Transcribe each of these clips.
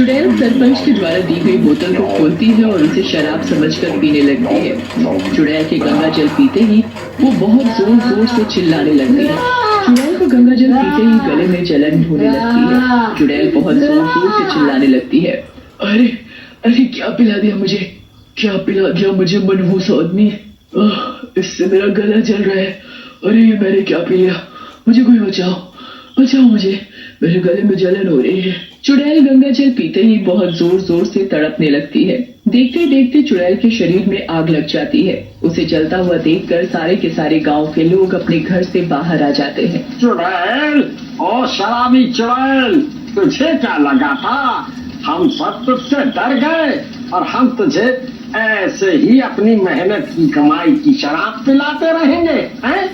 चुड़ैल सरपंच के द्वारा दी गई बोतल को खोलती है और उसे शराब समझकर पीने लगती है। चुड़ैल के गंगा जल पीते ही वो बहुत जोर जोर से चिल्लाने लगती है। चुड़ैल को गंगा जल पीते ही गले में जलन होने लगती है। चुड़ैल बहुत जोर जोर से चिल्लाने लगती है, अरे अरे क्या पिला दिया मुझे, क्या पिला दिया मुझे मनहूस आदमी, इससे मेरा गला जल रहा है। अरे ये मैंने क्या पी लिया, मुझे कोई बचाओ, बचाओ मुझे, मेरे गले में जलन हो रही है। चुड़ैल गंगा जल पीते ही बहुत जोर जोर से तड़पने लगती है। देखते देखते चुड़ैल के शरीर में आग लग जाती है। उसे जलता हुआ देखकर सारे के सारे गांव के लोग अपने घर से बाहर आ जाते हैं। चुड़ैल, ओ शराबी चुड़ैल, तुझे क्या लगा था हम सब तुझसे डर गए और हम तुझे ऐसे ही अपनी मेहनत की कमाई की शराब पिलाते रहेंगे, हैं?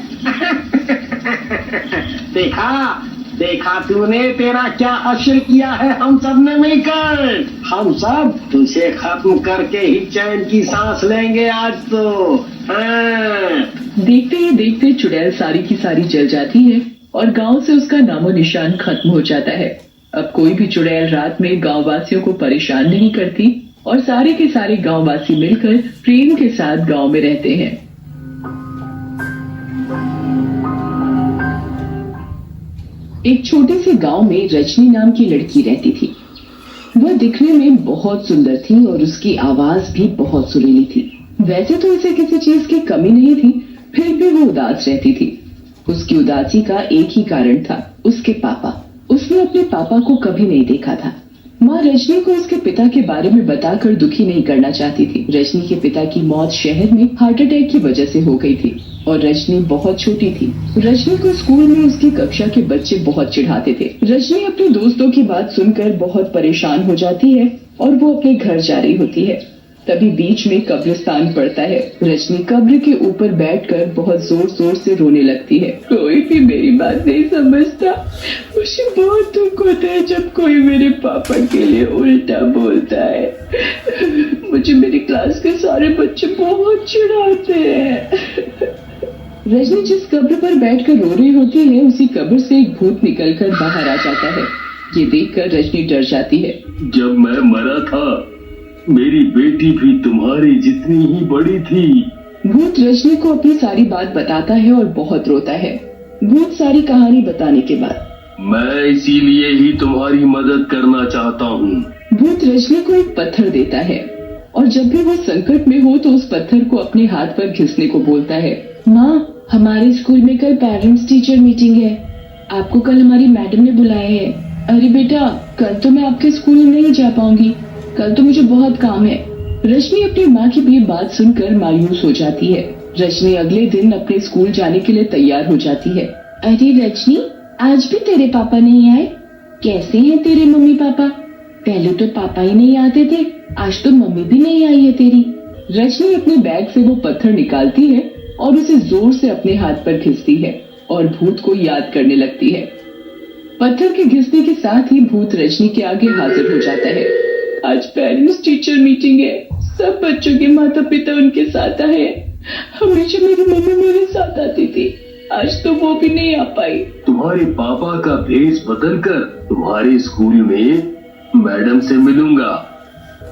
देखा तूने तेरा क्या अशर किया है हम सब ने मिलकर। हम सब तुझे खत्म करके ही चैन की सांस लेंगे आज तो। हाँ। देखते ही देखते चुड़ैल सारी की सारी जल जाती है और गांव से उसका नामो निशान खत्म हो जाता है। अब कोई भी चुड़ैल रात में गांव वासियों को परेशान नहीं करती और सारे के सारे गांव वासी मिलकर प्रेम के साथ गांव में रहते हैं। एक छोटे से गांव में रजनी नाम की लड़की रहती थी। वह दिखने में बहुत सुंदर थी और उसकी आवाज भी बहुत सुरीली थी। वैसे तो उसे किसी चीज की कमी नहीं थी, फिर भी वो उदास रहती थी। उसकी उदासी का एक ही कारण था, उसके पापा। उसने अपने पापा को कभी नहीं देखा था। माँ रजनी को उसके पिता के बारे में बताकर दुखी नहीं करना चाहती थी। रजनी के पिता की मौत शहर में हार्ट अटैक की वजह से हो गई थी और रजनी बहुत छोटी थी। रजनी को स्कूल में उसकी कक्षा के बच्चे बहुत चिढ़ाते थे। रजनी अपने दोस्तों की बात सुनकर बहुत परेशान हो जाती है और वो अपने घर जा रही होती है। तभी बीच में कब्रिस्तान पड़ता है। रजनी कब्र के ऊपर बैठकर बहुत जोर जोर से रोने लगती है। कोई भी मेरी बात नहीं समझता, मुझे बहुत दुख होता है जब कोई मेरे पापा के लिए उल्टा बोलता है। मुझे मेरी क्लास के सारे बच्चे बहुत चिढ़ाते हैं। रजनी जिस कब्र पर बैठकर रो रही होती है, उसी कब्र से एक भूत निकलकर बाहर आ जाता है। ये देखकर रजनी डर जाती है। जब मैं मरा था मेरी बेटी भी तुम्हारी जितनी ही बड़ी थी। भूत रजनी को अपनी सारी बात बताता है और बहुत रोता है। भूत सारी कहानी बताने के बाद, मैं इसीलिए ही तुम्हारी मदद करना चाहता हूँ। भूत रजनी को एक पत्थर देता है और जब भी वो संकट में हो तो उस पत्थर को अपने हाथ पर घिसने को बोलता है। माँ, हमारे स्कूल में कल पेरेंट्स टीचर मीटिंग है, आपको कल हमारी मैडम ने बुलाया है। अरे बेटा, कल तो मैं आपके स्कूल नहीं जा पाऊंगी, कल तो मुझे बहुत काम है। रजनी अपनी माँ की ये बात सुनकर मायूस हो जाती है। रजनी अगले दिन अपने स्कूल जाने के लिए तैयार हो जाती है। अरे रजनी, आज भी तेरे पापा नहीं आए? कैसे हैं तेरे मम्मी पापा? पहले तो पापा ही नहीं आते थे, आज तो मम्मी भी नहीं आई है तेरी। रजनी अपने बैग से वो पत्थर निकालती है और उसे जोर से अपने हाथ पर घिसती है और भूत को याद करने लगती है। पत्थर के घिसने के साथ ही भूत रजनी के आगे हाजिर हो जाता है। आज पेरेंट्स टीचर मीटिंग है, सब बच्चों के माता पिता उनके साथ आए। हमेशा मेरी मम्मी मेरे साथ आती थी, आज तो वो भी नहीं आ पाई। तुम्हारे पापा का भेष बदलकर तुम्हारे स्कूल में मैडम से मिलूंगा।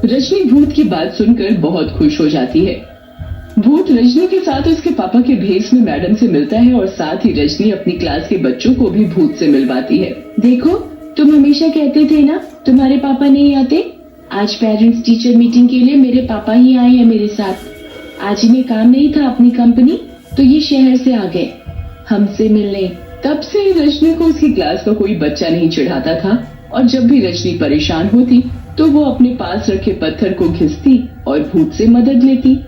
रजनी भूत की बात सुनकर बहुत खुश हो जाती है। भूत रजनी के साथ उसके पापा के भेष में मैडम से मिलता है और साथ ही रजनी अपनी क्लास के बच्चों को भी भूत से मिलवाती है। देखो, तुम हमेशा कहते थे ना तुम्हारे पापा नहीं आते, आज पेरेंट्स टीचर मीटिंग के लिए मेरे पापा ही आए हैं मेरे साथ। आज इन्हें काम नहीं था अपनी कंपनी, तो ये शहर से आ गए हमसे मिलने। तब से रजनी को उसकी क्लास का कोई बच्चा नहीं चिढ़ाता था और जब भी रजनी परेशान होती तो वो अपने पास रखे पत्थर को घिसती और भूत से मदद लेती।